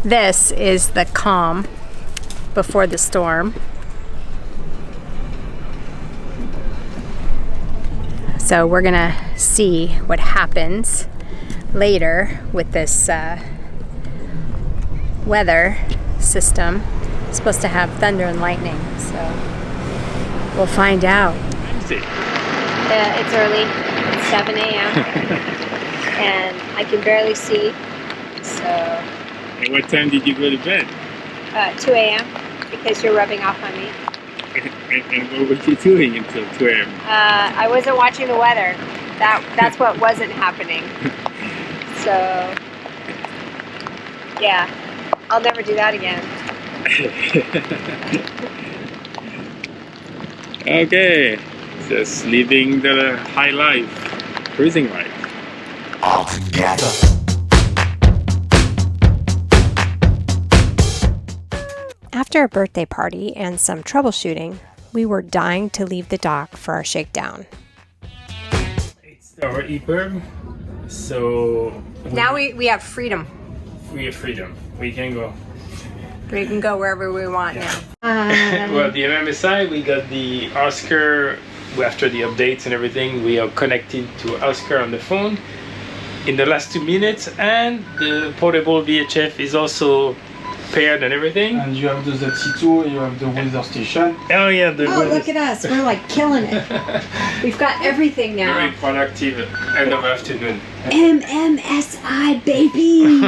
This is the calm before the storm. So we're gonna see what happens later with this weather system. It's supposed to have thunder and lightning, so we'll find out. It's early. It's 7 a.m. and I can barely see. So. And what time did you go to bed? 2 a.m. because you're rubbing off on me. And what were you doing until 2 a.m.? I wasn't watching the weather. That's what wasn't happening. So, yeah, I'll never do that again. Okay, just living the high life, cruising life. All together. After a birthday party and some troubleshooting, we were dying to leave the dock for our shakedown. It's our EPIRB, so now we have freedom. We have freedom. We can go. We can go wherever we want now. Well, the MMSI, we got the Oscar. After the updates and everything, we are connected to Oscar on the phone in the last 2 minutes, and the portable VHF is also paired and everything. And you have the ZC2, you have the weather station. Oh yeah, look at us. We're like killing it. We've got everything now. Very productive end of afternoon. MMSI, baby!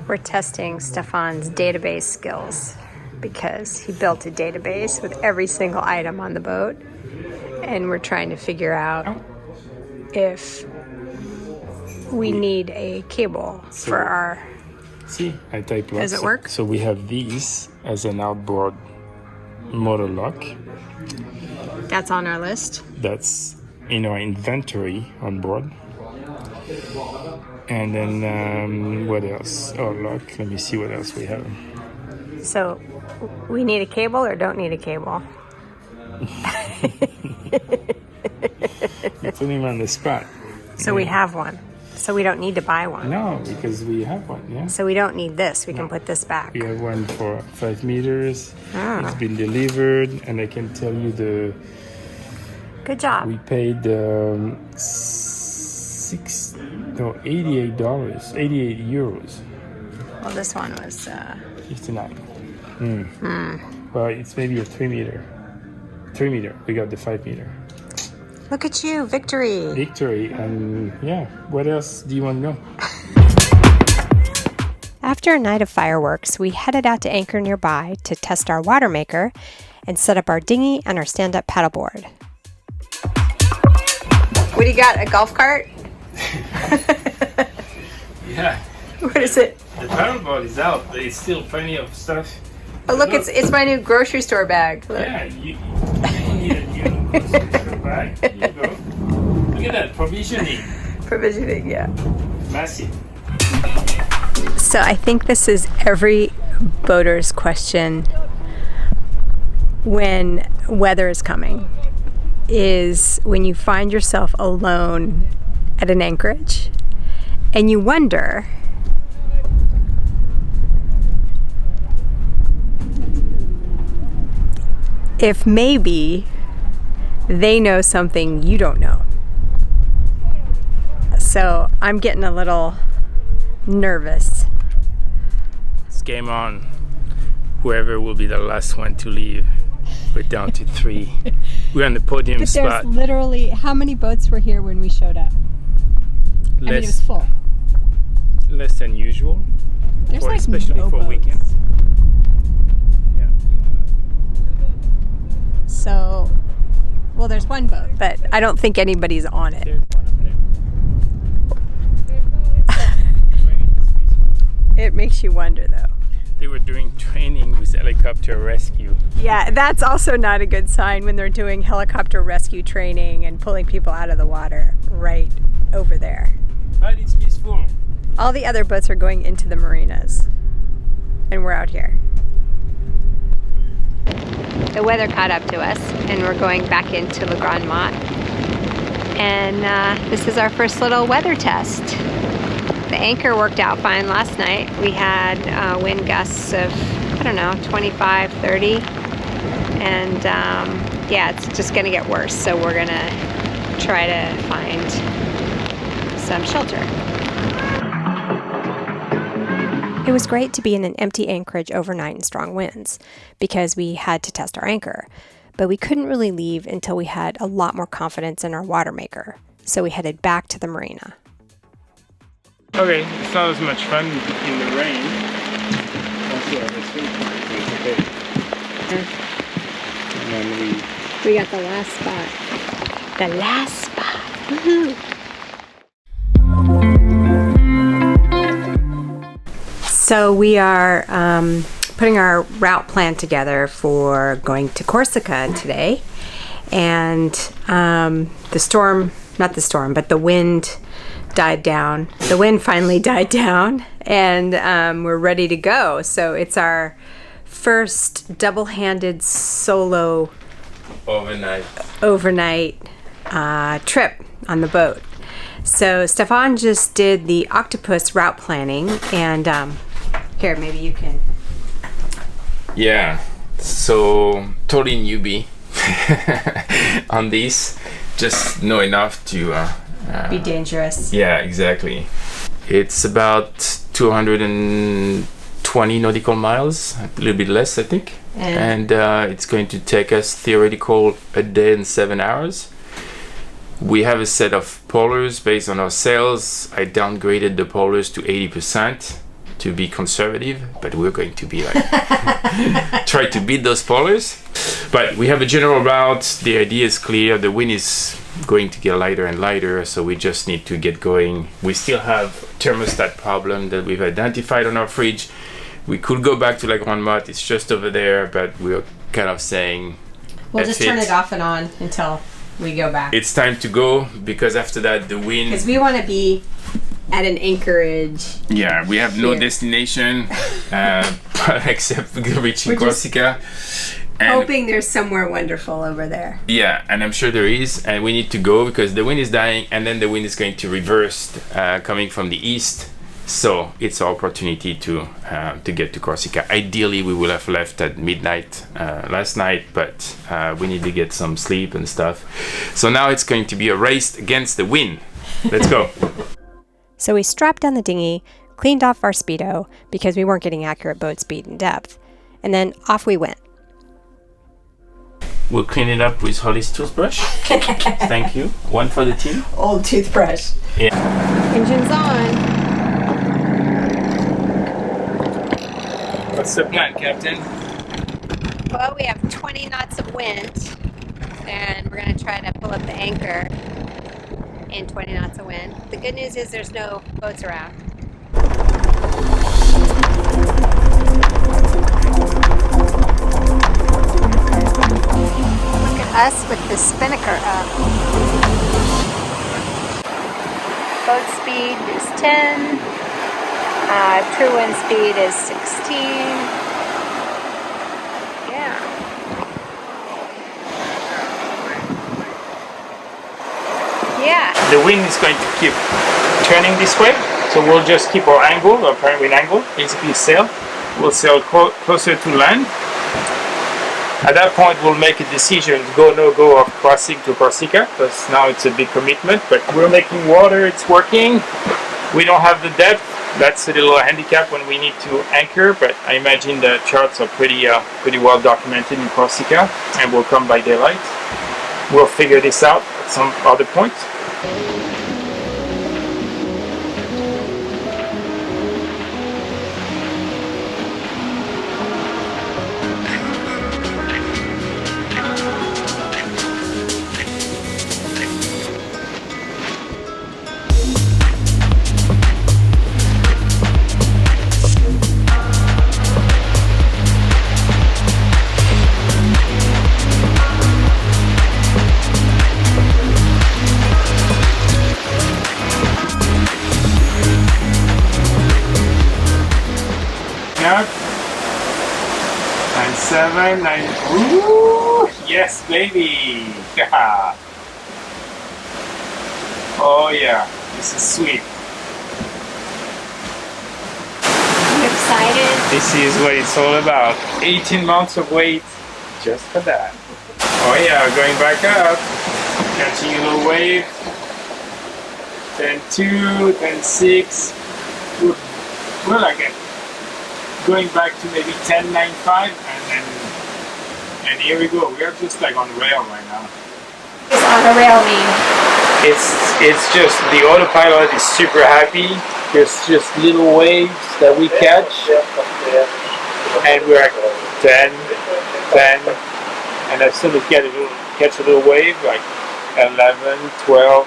We're testing Stephane's database skills because he built a database with every single item on the boat. And we're trying to figure out if we need a cable for our... See, I type lock. Does it work? So we have these as an outboard motor lock. That's on our list. That's in our inventory on board. And then what else? Oh, lock. Let me see what else we have. So we need a cable or don't need a cable? You're putting him on the spot. So we have one. So we don't need to buy one. No, because we have one, yeah. So we don't need this. We can put this back. We have one for 5 meters. Ah. It's been delivered, and I can tell you Good job. we paid $88, 88 euros. Well, this one was 59. Well, it's maybe a 3 meter. 3 meter. We got the 5 meter. Look at you, victory. Victory, and yeah, what else do you want to know? After a night of fireworks, we headed out to anchor nearby to test our watermaker and set up our dinghy and our stand-up paddleboard. What do you got, a golf cart? Yeah. What is it? The paddleboard is out, but it's still plenty of stuff. Oh, look, it's my new grocery store bag. Look. Yeah, you need a new bag. Here you go. Look at that, provisioning. Provisioning, yeah. Massive. So I think this is every boater's question when weather is coming, is when you find yourself alone at an anchorage and you wonder if maybe they know something you don't know. So I'm getting a little nervous. It's game on. Whoever will be the last one to leave. We're down to 3. We're on the podium spot. There's literally, how many boats were here when we showed up? I mean, it was full. Less than usual. There's like especially no for boats. weekends. Yeah. So, well, there's one boat, but I don't think anybody's on it. There's one up there. It makes you wonder, though. They were doing training with helicopter rescue. Yeah, that's also not a good sign when they're doing helicopter rescue training and pulling people out of the water right over there. But it's peaceful. All the other boats are going into the marinas, and we're out here. The weather caught up to us, and we're going back into Le Grand Mont. And this is our first little weather test. The anchor worked out fine last night. We had wind gusts of, I don't know, 25, 30. And yeah, it's just gonna get worse. So we're gonna try to find some shelter. It was great to be in an empty anchorage overnight in strong winds because we had to test our anchor. But we couldn't really leave until we had a lot more confidence in our watermaker. So we headed back to the marina. Okay, it's not as much fun in the rain. And then we got the last spot. The last spot. Woohoo! So we are putting our route plan together for going to Corsica today. And the wind died down. The wind finally died down, and we're ready to go. So it's our first double-handed solo overnight trip on the boat. So Stephane just did the octopus route planning, and here, maybe you can. Yeah, so totally newbie on this. Just know enough to be dangerous. Yeah, exactly. It's about 220 nautical miles, a little bit less, I think. And it's going to take us theoretical a day and 7 hours. We have a set of polars based on our sails. I downgraded the polars to 80% to be conservative, but we're going to be like try to beat those polars. But we have a general route. The idea is clear. The wind is going to get lighter and lighter, so we just need to get going. We still have thermostat problem that we've identified on our fridge. We could go back to La Grande Motte. It's just over there, but we're kind of saying we'll just turn it off and on until we go back. It's time to go, because after that the wind, because we want to be at an anchorage. Yeah, we have no destination except reaching Corsica. And hoping there's somewhere wonderful over there. Yeah, and I'm sure there is, and we need to go because the wind is dying, and then the wind is going to reverse coming from the east. So it's our opportunity to get to Corsica. Ideally, we would have left at midnight last night, but we need to get some sleep and stuff. So now it's going to be a race against the wind. Let's go. So we strapped down the dinghy, cleaned off our Speedo because we weren't getting accurate boat speed and depth, and then off we went. We'll clean it up with Holly's toothbrush. Thank you. One for the team. Old toothbrush. Yeah. Engine's on. What's the plan, Captain? Well, we have 20 knots of wind, and we're going to try to pull up the anchor in 20 knots of wind. The good news is there's no boats around. Look at us with the spinnaker up. Boat speed is 10. True wind speed is 16. Yeah. Yeah. The wind is going to keep turning this way, so we'll just keep our angle, our parent wind angle, basically sail. We'll sail closer to land. At that point, we'll make a decision, go, no go, of crossing to Corsica, because now it's a big commitment, but we're making water, it's working. We don't have the depth. That's a little handicap when we need to anchor, but I imagine the charts are pretty well documented in Corsica, and we'll come by daylight. We'll figure this out at some other point. Up. 9-7, 9. Ooh, yes, baby. Oh yeah, this is sweet. This is what it's all about. 18 months of wait just for that. Oh yeah, going back up. Catching a little wave. 10.2, 10.6. We're like going back to maybe 10.95 and here we go. We're just like on rail right now. It's on a rail mean. It's just the autopilot is super happy. There's just little waves that we catch, and we're at 10, and as soon as we catch a little wave, like 11, 12,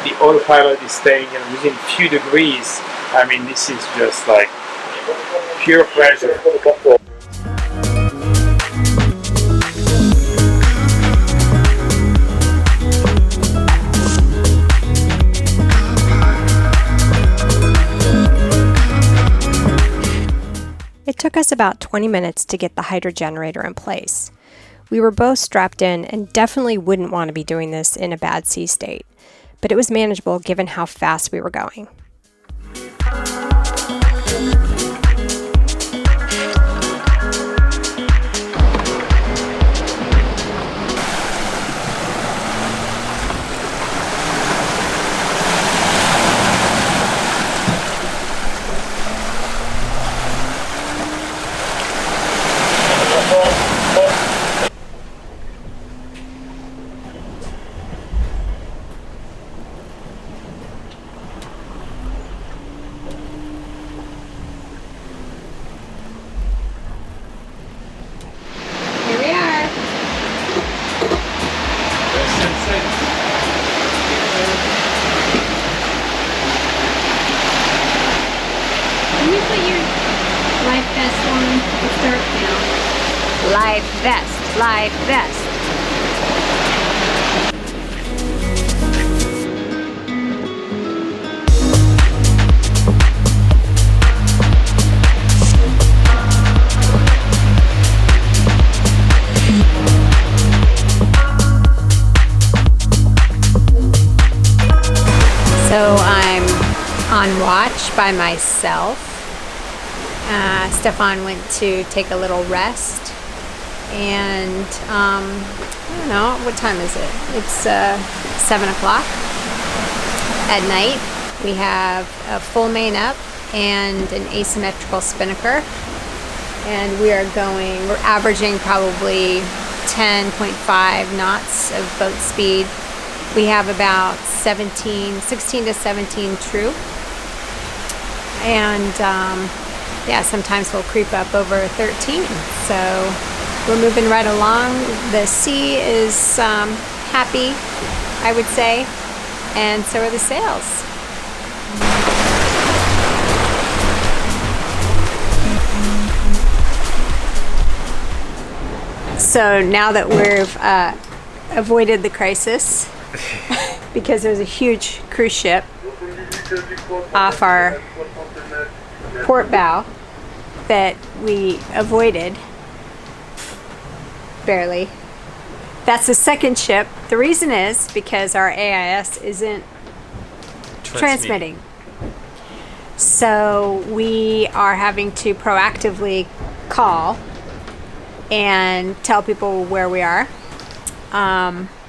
the autopilot is staying within a few degrees. I mean, this is just like pure pleasure. It took us about 20 minutes to get the hydro generator in place. We were both strapped in and definitely wouldn't want to be doing this in a bad sea state, but it was manageable given how fast we were going. Live vest. So I'm on watch by myself. Stephane went to take a little rest. And I don't know, what time is it? It's 7 o'clock at night. We have a full main up and an asymmetrical spinnaker, and we're averaging probably 10.5 knots of boat speed. We have about 16 to 17 true, and yeah, sometimes we'll creep up over 13. So we're moving right along. The sea is happy, I would say, and so are the sails. So now that we've avoided the crisis, because there's a huge cruise ship off our port bow that we avoided, barely. That's the second ship. The reason is because our AIS isn't transmitting. So we are having to proactively call and tell people where we are.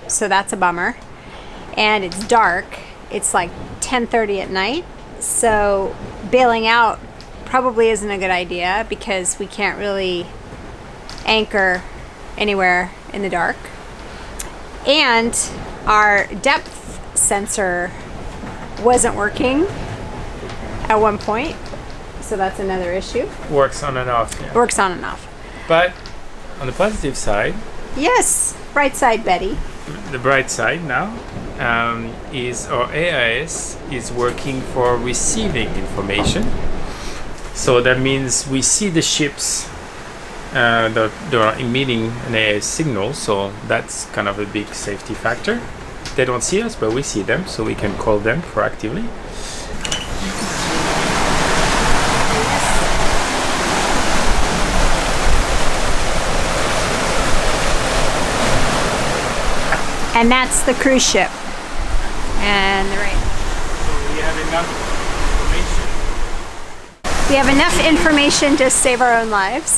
So that's a bummer. And it's dark. It's like 10:30 at night. So bailing out probably isn't a good idea because we can't really anchor anywhere in the dark. And our depth sensor wasn't working at one point. So that's another issue. Works on and off. Yeah. Works on and off. But on the positive side, yes, bright side, Betty. the bright side now is our AIS is working for receiving information. So that means we see the ships that are emitting an AIS signal, so that's kind of a big safety factor. They don't see us, but we see them, so we can call them proactively. And that's the cruise ship. And the right. So we have enough information We have enough information to save our own lives.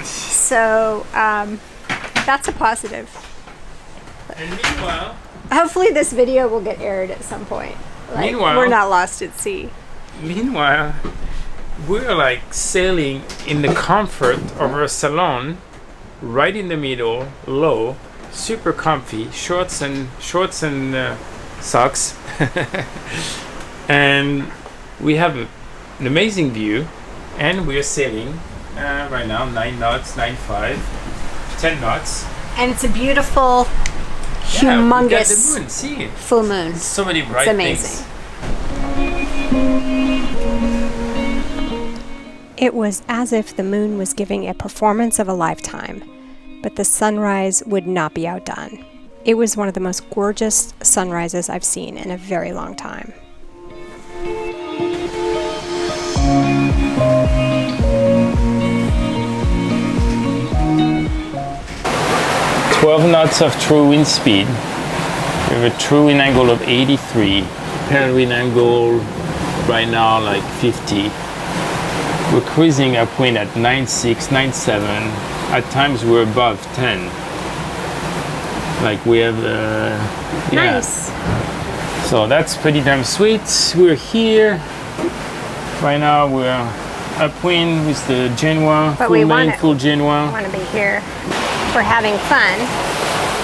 So that's a positive. And meanwhile, hopefully this video will get aired at some point. Like, meanwhile, we're not lost at sea. Meanwhile, we're like sailing in the comfort of our salon, right in the middle, low, super comfy, shorts and socks, and we have an amazing view, and we're sailing right now 9 knots, 9.5, 10 knots, and it's a beautiful, yeah, we got the humongous moon. See, full moon. so many bright It's amazing. things. It was as if the moon was giving a performance of a lifetime, but the sunrise would not be outdone. It was one of the most gorgeous sunrises I've seen in a very long time. 12 knots of true wind speed. We have a true wind angle of 83. Apparent wind angle right now like 50. We're cruising upwind at 9.6, 9.7. At times we're above 10. Like we have, yeah. Nice. So that's pretty damn sweet. We're here. Right now we're upwind with the Genoa, But full we main, wanna- full Genoa. Want to be here. We're having fun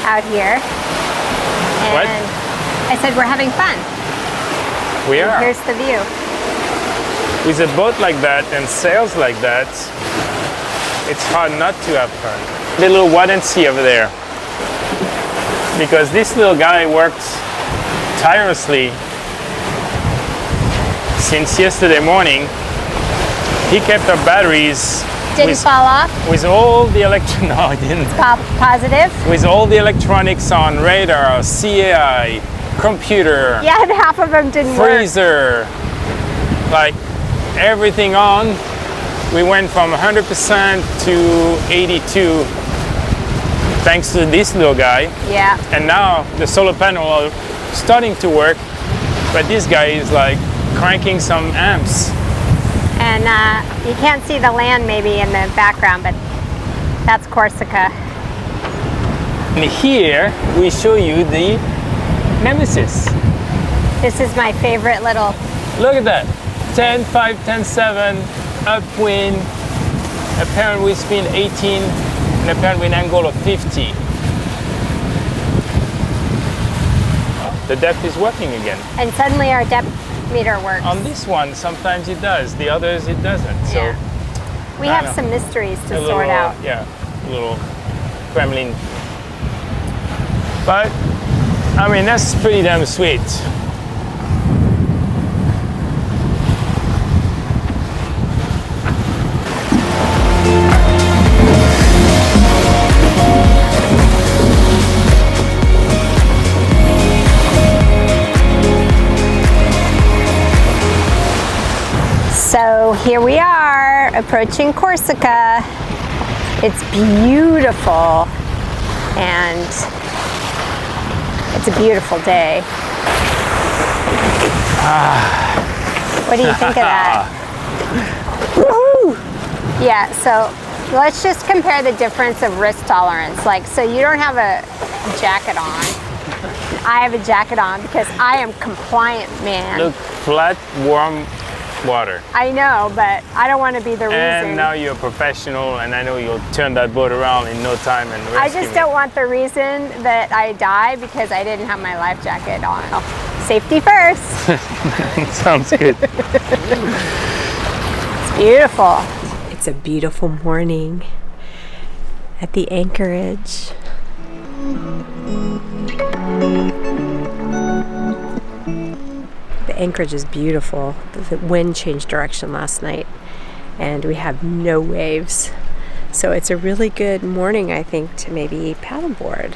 out here. And What? I said we're having fun. We are. Here's the view. With a boat like that and sails like that, it's hard not to have fun. The little wait and see over there. Because this little guy worked tirelessly since yesterday morning. He kept our batteries Didn't fall off. with all the no, it didn't. Positive. With all the electronics on, radar, CAI, computer, Yeah, and half of them didn't work. freezer, like everything on. We went from 100% to 82 thanks to this little guy. Yeah. And now the solar panel are starting to work, but this guy is like cranking some amps. And you can't see the land maybe in the background, but that's Corsica. And here we show you the Nemesis. This is my favorite little, Look at that. 10.5, 10.7, upwind, apparent wind speed 18, and apparent wind angle of 50. The depth is working again. and suddenly our depth meter works. On this one, sometimes it does. The others, it doesn't. So Yeah. We I have know. some mysteries to a sort little, out. yeah, a little Kremlin. But I mean, that's pretty damn sweet. So here we are approaching Corsica. It's beautiful and it's a beautiful day. What do you think of that? Woohoo! Yeah, so let's just compare the difference of risk tolerance. Like, so you don't have a jacket on. I have a jacket on because I am compliant, man. Look, flat, warm water. I know, but I don't want to be the reason. And now you're a professional, and I know you'll turn that boat around in no time and rescue I just me. don't want the reason that I die because I didn't have my life jacket on. Safety first. Sounds good. It's beautiful. It's a beautiful morning at the anchorage. The anchorage is beautiful. The wind changed direction last night and we have no waves. So it's a really good morning, I think, to maybe paddleboard.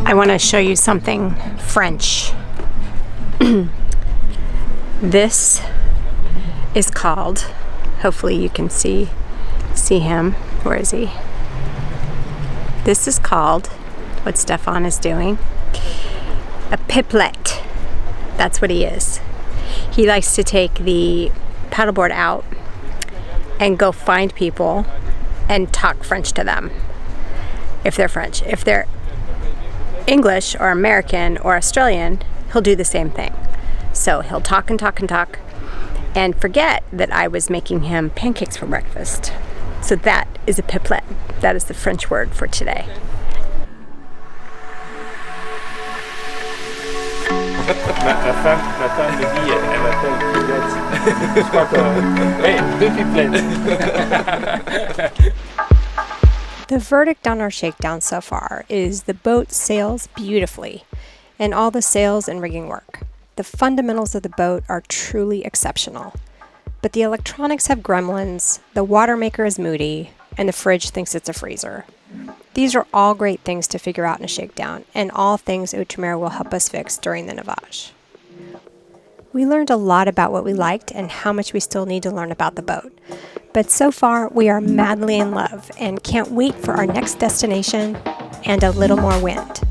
I want to show you something French. This is called, hopefully you can see him. Where is he? This is called, what Stephane is doing, A piplet. That's what he is. He likes to take the paddleboard out and go find people and talk French to them. If they're French. If they're English or American or Australian, he'll do the same thing. So he'll talk and talk and talk and forget that I was making him pancakes for breakfast. So that is a piplet. That is the French word for today. Ma femme me dit, elle m'appelle Poulette. Je crois que... Hey, deux pipelettes. The verdict on our shakedown so far is the boat sails beautifully, and all the sails and rigging work. The fundamentals of the boat are truly exceptional. But the electronics have gremlins, the watermaker is moody, and the fridge thinks it's a freezer. These are all great things to figure out in a shakedown, and all things Outremer will help us fix during the navage. We learned a lot about what we liked and how much we still need to learn about the boat. But so far, we are madly in love and can't wait for our next destination and a little more wind.